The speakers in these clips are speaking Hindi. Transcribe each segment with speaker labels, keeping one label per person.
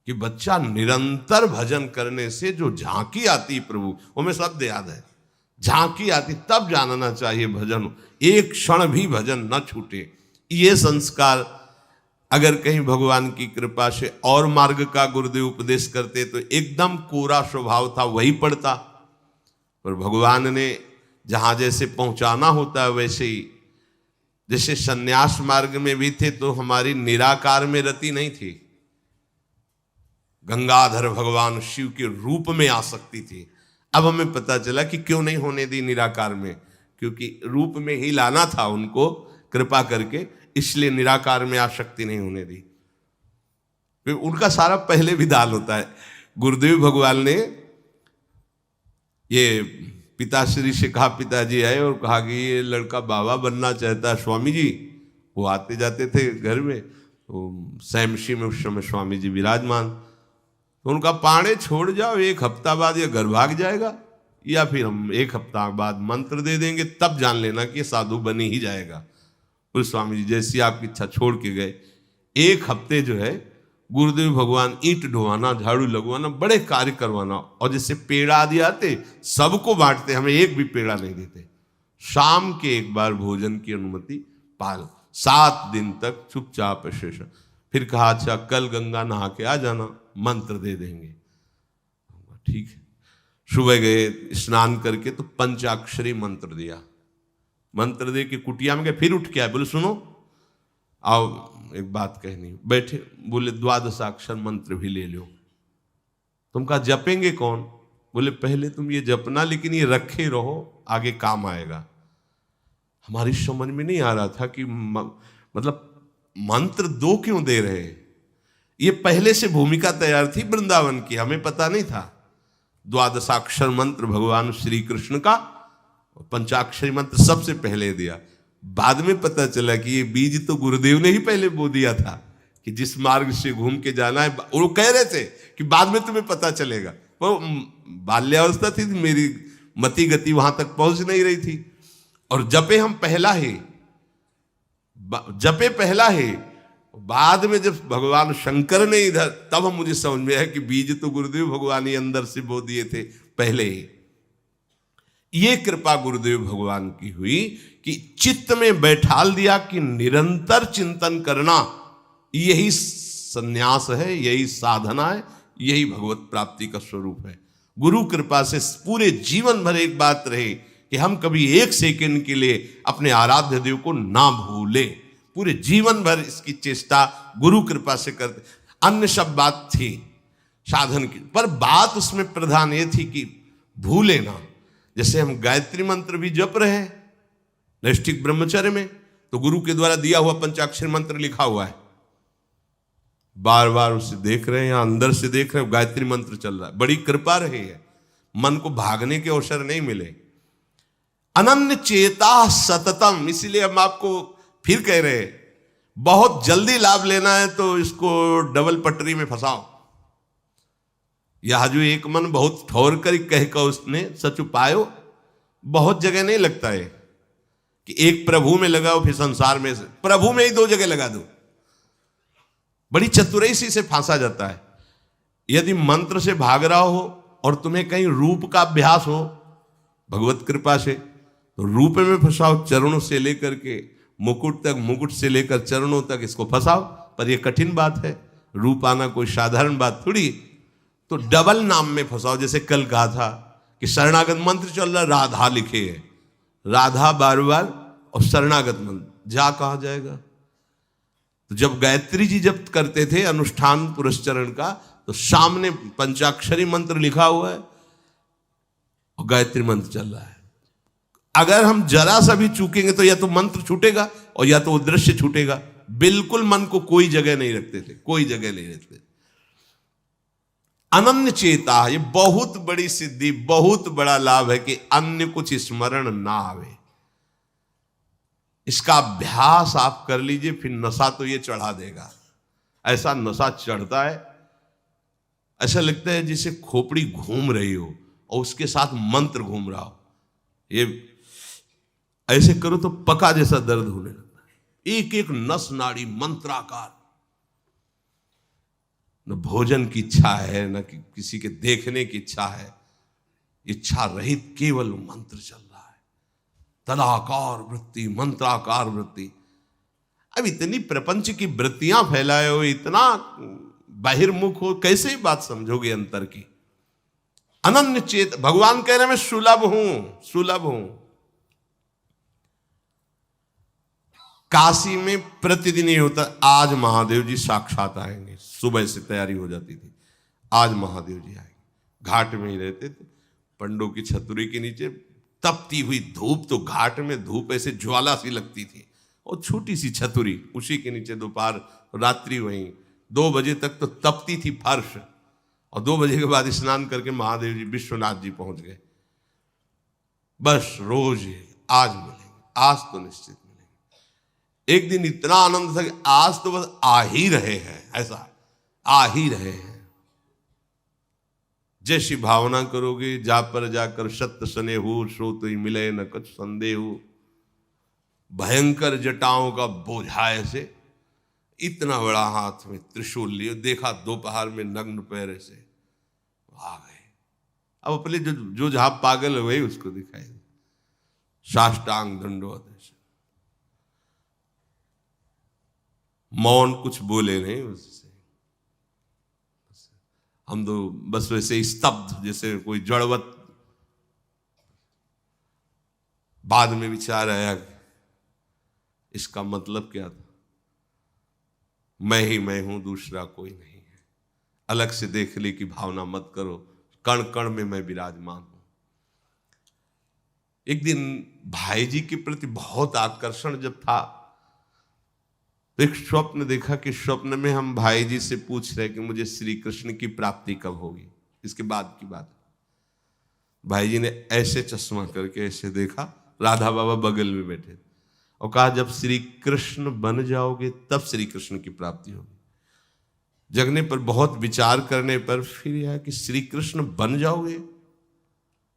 Speaker 1: कि बच्चा निरंतर भजन करने से जो झांकी आती प्रभु, वो हमें शब्द याद है, झांकी आती, तब जानना चाहिए भजन, एक क्षण भी भजन न छूटे। ये संस्कार अगर कहीं भगवान की कृपा से और मार्ग का गुरुदेव उपदेश करते तो एकदम कोरा स्वभाव था वही पड़ता, पर भगवान ने जहां जैसे पहुंचाना होता है वैसे ही, जैसे सन्यास मार्ग में भी थे तो हमारी निराकार में रति नहीं थी, गंगाधर भगवान शिव के रूप में आसक्ति थी। अब हमें पता चला कि क्यों नहीं होने दी निराकार में, क्योंकि रूप में ही लाना था उनको कृपा करके, इसलिए निराकार में आसक्ति नहीं होने दी। फिर उनका सारा पहले विधान होता है। गुरुदेव भगवान ने ये पिताश्री से कहा, पिताजी आए और कहा कि ये लड़का बाबा बनना चाहता है स्वामी जी। वो आते जाते थे घर में, तो सैमशी में उस समय स्वामी जी विराजमान, तो उनका पाणे छोड़ जाओ, एक हफ्ता बाद ये घर भाग जाएगा, या फिर हम एक हफ्ता बाद मंत्र दे देंगे, तब जान लेना कि साधु बन ही जाएगा। और स्वामी जी जैसी आपकी इच्छा छोड़ के गए। एक हफ्ते जो है गुरुदेव भगवान ईंट ढोवाना, झाड़ू लगवाना, बड़े कार्य करवाना, और जैसे पेड़ा आदि आते सबको बांटते, हमें एक भी पेड़ा नहीं देते। शाम के एक बार भोजन की अनुमति पाल, 7 दिन तक चुपचाप शेष। फिर कहा अच्छा कल गंगा नहा के आ जाना, मंत्र दे देंगे। ठीक है, सुबह गए स्नान करके तो पंचाक्षरी मंत्र दिया, मंत्र दे के कुटिया में गए, फिर उठ के आए, बोले सुनो आओ एक बात कहनी। बैठे, बोले 12 मंत्र भी ले लो। तुम कहा जपेंगे कौन? बोले पहले तुम ये जपना, लेकिन ये रखे रहो, आगे काम आएगा। हमारी समझ में नहीं आ रहा था कि मतलब मंत्र 2 क्यों दे रहे हैं। ये पहले से भूमिका तैयार थी वृंदावन की, हमें पता नहीं था। 12 मंत्र भगवान श्री कृष्ण का, पंचाक्षरी मंत्र सबसे पहले दिया। बाद में पता चला कि ये बीज तो गुरुदेव ने ही पहले बो दिया था कि जिस मार्ग से घूम के जाना है। वो कह रहे थे कि बाद में तुम्हें पता चलेगा, वो बाल्यावस्था थी, मेरी मति गति वहां तक पहुंच नहीं रही थी। और जपे हम पहला ही, जपे पहला ही, बाद में जब भगवान शंकर ने इधर, तब हम मुझे समझ में आया कि बीज तो गुरुदेव भगवान ही अंदर से बो दिए थे पहले ही। ये कृपा गुरुदेव भगवान की हुई कि चित्त में बैठाल दिया कि निरंतर चिंतन करना यही संन्यास है, यही साधना है, यही भगवत प्राप्ति का स्वरूप है। गुरु कृपा से पूरे जीवन भर एक बात रहे कि हम कभी 1 सेकंड के लिए अपने आराध्य देव को ना भूले। पूरे जीवन भर इसकी चेष्टा गुरु कृपा से करते। अन्य सब बात थी साधन की, पर बात उसमें प्रधान ये थी कि भूले ना। जैसे हम गायत्री मंत्र भी जप रहे हैं नैष्ठिक ब्रह्मचर्य में, तो गुरु के द्वारा दिया हुआ पंचाक्षरी मंत्र लिखा हुआ है, बार बार उसे देख रहे हैं, या अंदर से देख रहे हैं, गायत्री मंत्र चल रहा है। बड़ी कृपा रही है, मन को भागने के अवसर नहीं मिले। अनन्य चेता सततम, इसीलिए हम आपको फिर कह रहे हैं, बहुत जल्दी लाभ लेना है तो इसको डबल पटरी में फंसाओ। यह जो एक मन बहुत ठोर कर कह कर उसने सच उपायो, बहुत जगह नहीं लगता है कि एक प्रभु में लगाओ फिर संसार में, प्रभु में ही 2 जगह लगा दो। बड़ी चतुराई से फांसा जाता है। यदि मंत्र से भाग रहा हो और तुम्हें कहीं रूप का अभ्यास हो भगवत कृपा से, तो रूप में फंसाओ, चरणों से लेकर के मुकुट तक, मुकुट से लेकर चरणों तक इसको फंसाओ। पर यह कठिन बात है, रूप आना कोई साधारण बात थोड़ी। तो डबल नाम में फंसाओ। जैसे कल कहा था कि शरणागत मंत्र चल रहा, राधा लिखे है, राधा बार बार, और शरणागत मंत्र जा कहा जाएगा। तो जब गायत्री जी जब करते थे अनुष्ठान पुरस्चरण का, तो सामने पंचाक्षरी मंत्र लिखा हुआ है और गायत्री मंत्र चल रहा है। अगर हम जरा सा भी चूकेंगे तो या तो मंत्र छूटेगा और या तो वो दृश्य छूटेगा। बिल्कुल मन को कोई जगह नहीं रखते थे, कोई जगह नहीं रखते। अनन्य चेता, ये बहुत बड़ी सिद्धि, बहुत बड़ा लाभ है कि अन्य कुछ स्मरण ना आवे। इसका अभ्यास आप कर लीजिए, फिर नशा तो ये चढ़ा देगा। ऐसा नशा चढ़ता है, ऐसा लगता है जैसे खोपड़ी घूम रही हो और उसके साथ मंत्र घूम रहा हो। ये ऐसे करो तो पका जैसा दर्द होने लगता है। एक एक नस नाड़ी मंत्राकार, न भोजन की इच्छा है, न किसी के देखने की इच्छा है, इच्छा रहित केवल मंत्र चल रहा है, तदाकार वृत्ति, मंत्राकार वृत्ति। अब इतनी प्रपंच की वृत्तियां फैलाए हो, इतना बहिर्मुख हो, कैसे बात समझोगे अंतर की? अनन्य चेत, भगवान कह रहे मैं सुलभ हूं, सुलभ हूं। काशी में प्रतिदिन ये होता, आज महादेव जी साक्षात आएंगे, सुबह से तैयारी हो जाती थी, आज महादेव जी आएंगे। घाट में ही रहते थे, पंडों की छतरी के नीचे तपती हुई धूप, तो घाट में धूप ऐसे ज्वाला सी लगती थी, और छोटी सी छतरी, उसी के नीचे दोपहर रात्रि वहीं 2 बजे तक तो तपती थी फर्श, और 2 बजे के बाद स्नान करके महादेव जी विश्वनाथ जी पहुंच गए। बस रोज आज मिलेंगे, आज तो निश्चित मिलेंगे। एक दिन इतना आनंद था कि आज तो बस आ ही रहे हैं, ऐसा आ ही रहे हैं। जैसी भावना करोगे, जा पर जाकर सत्य सने हो, सो तो ही मिले न कुछ संदेह हो। भयंकर जटाओं का बोझा ऐसे, इतना बड़ा हाथ में त्रिशूल लिए, देखा दोपहर में नग्न पैर से आ गए। अब अपने जो जहां पागल हुए उसको दिखाई, साष्टांग दंडवत ऐसे, मौन, कुछ बोले नहीं उससे। हम तो बस वैसे स्तब्ध, जैसे कोई जड़वत। बाद में विचार आया इसका मतलब क्या था? मैं ही मैं हूं, दूसरा कोई नहीं है। अलग से देखने की भावना मत करो, कण कण में मैं विराजमान हूं। एक दिन भाई जी के प्रति बहुत आकर्षण जब था, तो एक स्वप्न देखा कि स्वप्न में हम भाई जी से पूछ रहे कि मुझे श्री कृष्ण की प्राप्ति कब होगी। इसके बाद की बात, भाई जी ने ऐसे चश्मा करके ऐसे देखा, राधा बाबा बगल में बैठे, और कहा जब श्री कृष्ण बन जाओगे तब श्री कृष्ण की प्राप्ति होगी। जगने पर, बहुत विचार करने पर फिर यह कि श्री कृष्ण बन जाओगे,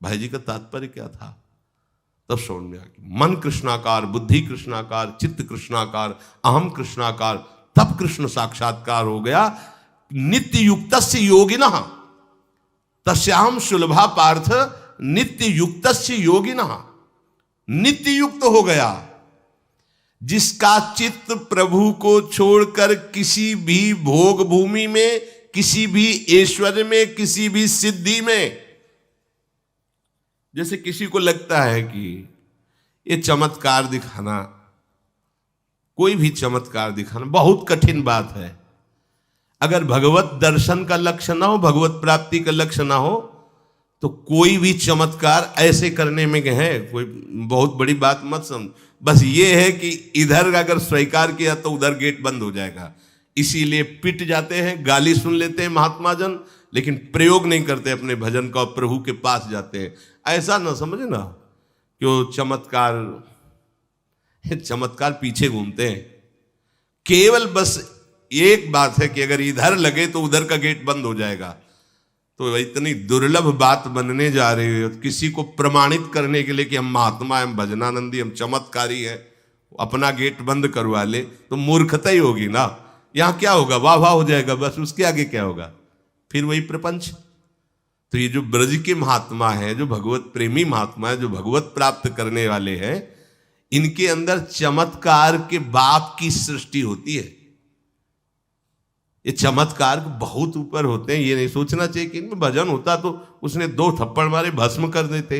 Speaker 1: भाई जी का तात्पर्य क्या था? तब समझ में आ गया। मन कृष्णाकार, बुद्धि कृष्णाकार, चित्त कृष्णाकार, अहम कृष्णाकार, तब कृष्ण साक्षात्कार हो गया। नित्य युक्तस्य योगिनः तस्याहं सुलभा पार्थ नित्य युक्तस्य योगिनः। नित्य युक्त हो गया जिसका चित्त प्रभु को छोड़कर किसी भी भोग भूमि में, किसी भी ऐश्वर्य में, किसी भी सिद्धि में। जैसे किसी को लगता है कि ये चमत्कार दिखाना, कोई भी चमत्कार दिखाना बहुत कठिन बात है। अगर भगवत दर्शन का लक्ष्य ना हो, भगवत प्राप्ति का लक्ष्य ना हो, तो कोई भी चमत्कार ऐसे करने में है कोई बहुत बड़ी बात मत समझ। बस ये है कि इधर अगर स्वीकार किया तो उधर गेट बंद हो जाएगा, इसीलिए पिट जाते हैं, गाली सुन लेते हैं महात्मा जन, लेकिन प्रयोग नहीं करते अपने भजन का, प्रभु के पास जाते हैं। ऐसा ना समझे ना कि वो चमत्कार पीछे घूमते हैं। केवल बस एक बात है कि अगर इधर लगे तो उधर का गेट बंद हो जाएगा। तो इतनी दुर्लभ बात बनने जा रही है, किसी को प्रमाणित करने के लिए कि हम महात्मा, हम भजनानंदी, हम चमत्कारी हैं, अपना गेट बंद करवा ले तो मूर्खता ही होगी ना। यहां क्या होगा? वाह वाह हो जाएगा, बस उसके आगे क्या होगा? फिर वही प्रपंच। तो ये जो ब्रज के महात्मा है, जो भगवत प्रेमी महात्मा है, जो भगवत प्राप्त करने वाले हैं, इनके अंदर चमत्कार के बाप की सृष्टि होती है। ये चमत्कार बहुत ऊपर होते हैं। ये नहीं सोचना चाहिए कि इनमें भजन होता तो उसने 2 थप्पड़ मारे भस्म कर देते।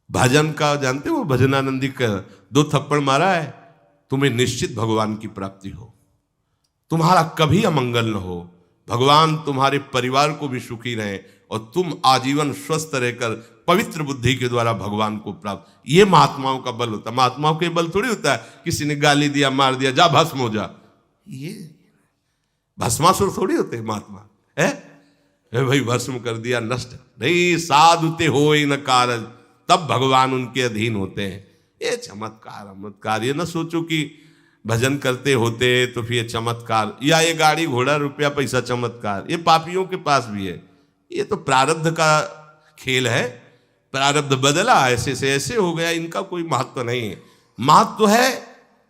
Speaker 1: भजन का जानते हो, भजनानंदी का 2 थप्पड़ मारा है, तुम्हें निश्चित भगवान की प्राप्ति हो, तुम्हारा कभी अमंगल न हो, भगवान तुम्हारे परिवार को भी सुखी रहे और तुम आजीवन स्वस्थ रहकर पवित्र बुद्धि के द्वारा भगवान को प्राप्त। ये महात्माओं का बल होता है। महात्माओं के बल थोड़ी होता है किसी ने गाली दिया, मार दिया, जा भस्म हो जा। ये भस्मासुर थोड़ी होते महात्मा है, भाई भस्म कर दिया, नष्ट नहीं। साधुते हो न कारज, तब भगवान उनके अधीन होते हैं। ये चमत्कार, ये ना सोचो कि भजन करते होते तो फिर चमत्कार, या ये गाड़ी घोड़ा रुपया पैसा चमत्कार, ये पापियों के पास भी है। ये तो प्रारब्ध का खेल है, प्रारब्ध बदला, ऐसे से ऐसे हो गया, इनका कोई महत्व नहीं है। महत्व है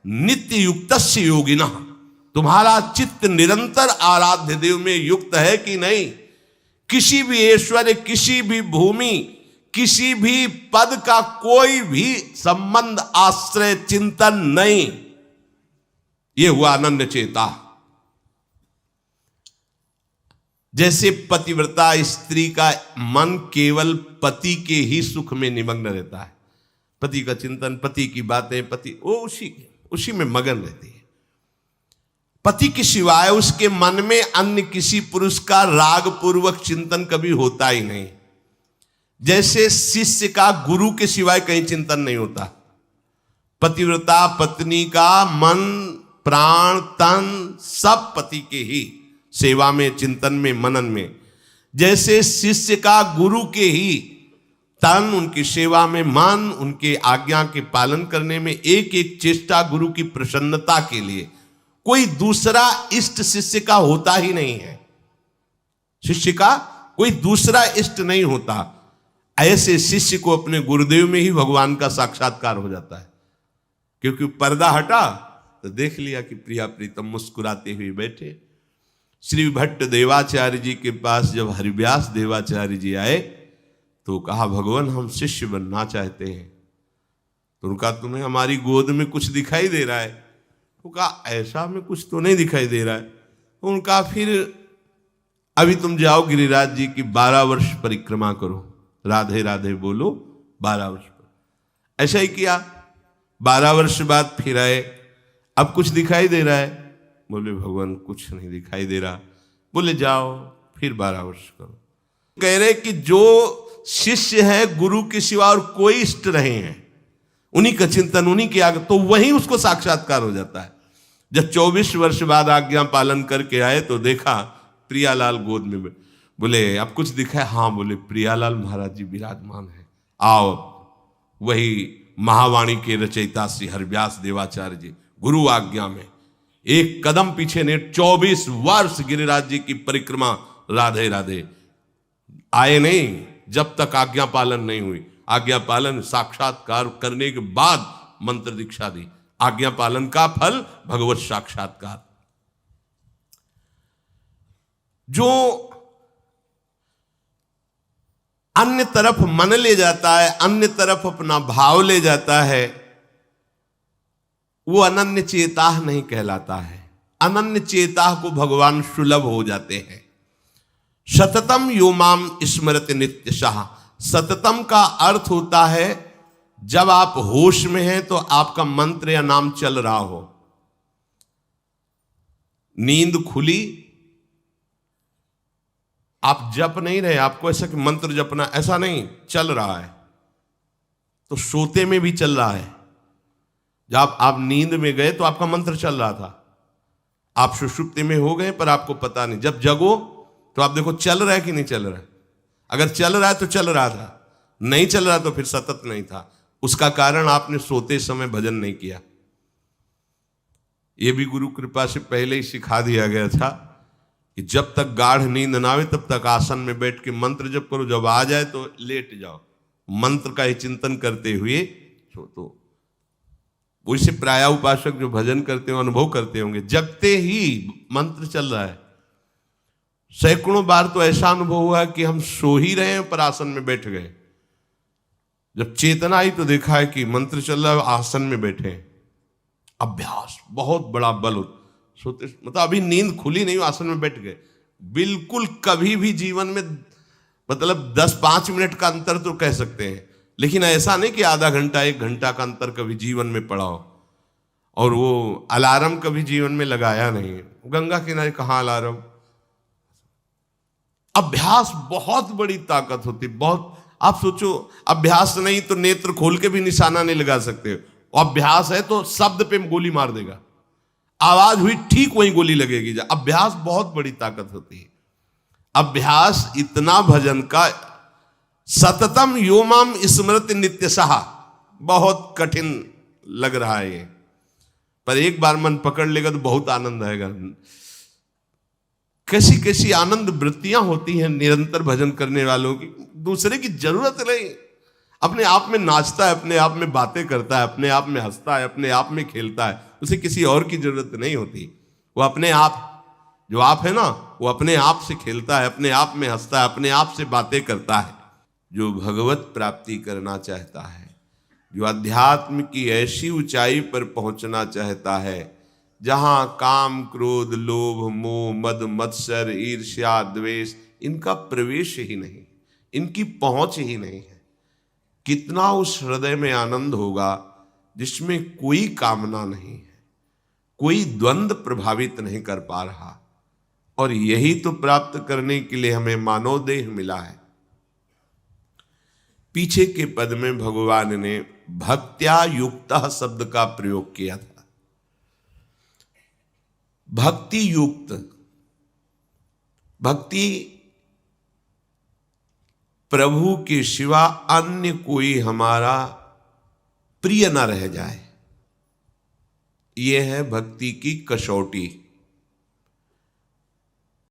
Speaker 1: नित्य युक्तस्य योगिनः। तुम्हारा चित्त निरंतर आराध्य देव में युक्त है कि नहीं? किसी भी ऐश्वर्य, किसी भी भूमि, किसी भी पद का कोई भी संबंध, आश्रय, चिंतन नहीं। यह हुआ अनन्य चेता। जैसे पतिव्रता स्त्री का मन केवल पति के ही सुख में निमग्न रहता है, पति का चिंतन, पति की बातें, पति वो उसी में मगन रहती है। पति के सिवाय उसके मन में अन्य किसी पुरुष का राग पूर्वक चिंतन कभी होता ही नहीं। जैसे शिष्य का गुरु के सिवाय कहीं चिंतन नहीं होता, पतिव्रता पत्नी का मन, प्राण, तन सब पति के ही सेवा में, चिंतन में, मनन में। जैसे शिष्य का गुरु के ही तन, उनकी सेवा में मन, उनके आज्ञा के पालन करने में एक एक चेष्टा गुरु की प्रसन्नता के लिए, कोई दूसरा इष्ट शिष्य का होता ही नहीं है। शिष्य का कोई दूसरा इष्ट नहीं होता। ऐसे शिष्य को अपने गुरुदेव में ही भगवान का साक्षात्कार हो जाता है, क्योंकि पर्दा हटा तो देख लिया कि प्रिया प्रीतम मुस्कुराते हुए बैठे। श्री भट्ट देवाचार्य जी के पास जब हरिव्यास देवाचार्य जी आए तो कहा, भगवान हम शिष्य बनना चाहते हैं। तो उनका, तुम्हें हमारी गोद में कुछ दिखाई दे रहा है? तो कहा, ऐसा में कुछ तो नहीं दिखाई दे रहा है। तो उनका, फिर अभी तुम जाओ गिरिराज जी की 12 वर्ष परिक्रमा करो, राधे राधे बोलो 12 वर्ष पर। ऐसा ही किया। 12 वर्ष बाद फिर आए, अब कुछ दिखाई दे रहा है? बोले भगवान कुछ नहीं दिखाई दे रहा। बोले जाओ फिर 12 वर्ष करो। कह रहे कि जो शिष्य है गुरु के सिवा और कोई इष्ट रहे हैं, उन्हीं का चिंतन, उन्हीं के आगे, तो वहीं उसको साक्षात्कार हो जाता है। जब 24 वर्ष बाद आज्ञा पालन करके आए तो देखा प्रियालाल गोद में। बोले अब कुछ दिखा है? हाँ। बोले प्रियालाल महाराज जी विराजमान है, आओ। वही महावाणी के रचयिता श्री हरिव्यास देवाचार्य जी गुरु आज्ञा में एक कदम पीछे ने 24 वर्ष गिरिराज जी की परिक्रमा राधे राधे आए नहीं, जब तक आज्ञा पालन नहीं हुई। आज्ञा पालन साक्षात्कार करने के बाद मंत्र दीक्षा दी। आज्ञा पालन का फल भगवत साक्षात्कार। जो अन्य तरफ मन ले जाता है, अन्य तरफ अपना भाव ले जाता है, वो अनन्य चेता नहीं कहलाता है। अनन्य चेता को भगवान सुलभ हो जाते हैं। सततम यो माम स्मरति नित्यशः। सततम का अर्थ होता है जब आप होश में हैं तो आपका मंत्र या नाम चल रहा हो। नींद खुली, आप जप नहीं रहे, आपको ऐसा कि मंत्र जपना, ऐसा नहीं, चल रहा है। तो सोते में भी चल रहा है। जब आप नींद में गए तो आपका मंत्र चल रहा था, आप सुषुप्ति में हो गए पर आपको पता नहीं। जब जगो तो आप देखो चल रहा है कि नहीं चल रहा है। अगर चल रहा है तो चल रहा था, नहीं चल रहा तो फिर सतत नहीं था। उसका कारण आपने सोते समय भजन नहीं किया। यह भी गुरु कृपा से पहले ही सिखा दिया गया था कि जब तक गाढ़ नींद ना आवे तब तक आसन में बैठ के मंत्र जप करो, जब आ जाए तो लेट जाओ, मंत्र का ही चिंतन करते हुए सो। तो वैसे प्राय उपासक जो भजन करते हो अनुभव करते होंगे, जगते ही मंत्र चल रहा है। सैकड़ों बार तो ऐसा अनुभव हुआ कि हम सो ही रहे हैं पर आसन में बैठ गए। जब चेतना आई तो देखा है कि मंत्र चल रहा है, आसन में बैठे हैं। अभ्यास बहुत बड़ा बल होता। सोते मतलब अभी नींद खुली नहीं, आसन में बैठ गए। बिल्कुल कभी भी जीवन में मतलब 10-5 मिनट का अंतर तो कह सकते हैं, लेकिन ऐसा नहीं कि आधा घंटा 1 घंटा का अंतर कभी जीवन में पड़ा हो। और वो अलार्म कभी जीवन में लगाया नहीं। गंगा किनारे कहाँ अलार्म। अभ्यास बहुत बड़ी ताकत होती, बहुत। आप सोचो, अभ्यास नहीं तो नेत्र खोल के भी निशाना नहीं लगा सकते। अभ्यास है तो शब्द पे गोली मार देगा, आवाज हुई ठीक वहीं गोली लगेगी। अभ्यास बहुत बड़ी ताकत होती है। अभ्यास इतना भजन का, सततम योमाम स्मृति नित्यशः, बहुत कठिन लग रहा है ये, पर एक बार मन पकड़ लेगा तो बहुत आनंद आएगा। कैसी कैसी आनंद वृत्तियां होती हैं निरंतर भजन करने वालों की। दूसरे की जरूरत नहीं, अपने आप में नाचता है, अपने आप में बातें करता है, अपने आप में हंसता है, अपने आप में खेलता है। उसे किसी और की जरूरत नहीं होती। वो अपने आप, जो आप है ना, वो अपने आप से खेलता है, अपने आप में हंसता है, अपने आप से बातें करता है। जो भगवत प्राप्ति करना चाहता है, जो अध्यात्म की ऐसी ऊंचाई पर पहुंचना चाहता है जहां काम, क्रोध, लोभ, मोह, मद, मत्सर, ईर्ष्या, द्वेष इनका प्रवेश ही नहीं, इनकी पहुंच ही नहीं है, कितना उस हृदय में आनंद होगा जिसमें कोई कामना नहीं है, कोई द्वंद्व प्रभावित नहीं कर पा रहा। और यही तो प्राप्त करने के लिए हमें मानव देह मिला है। पीछे के पद में भगवान ने भक्त्या युक्तः शब्द का प्रयोग किया था। भक्ति युक्त, भक्ति प्रभु के सिवा अन्य कोई हमारा प्रिय न रह जाए, यह है भक्ति की कसौटी।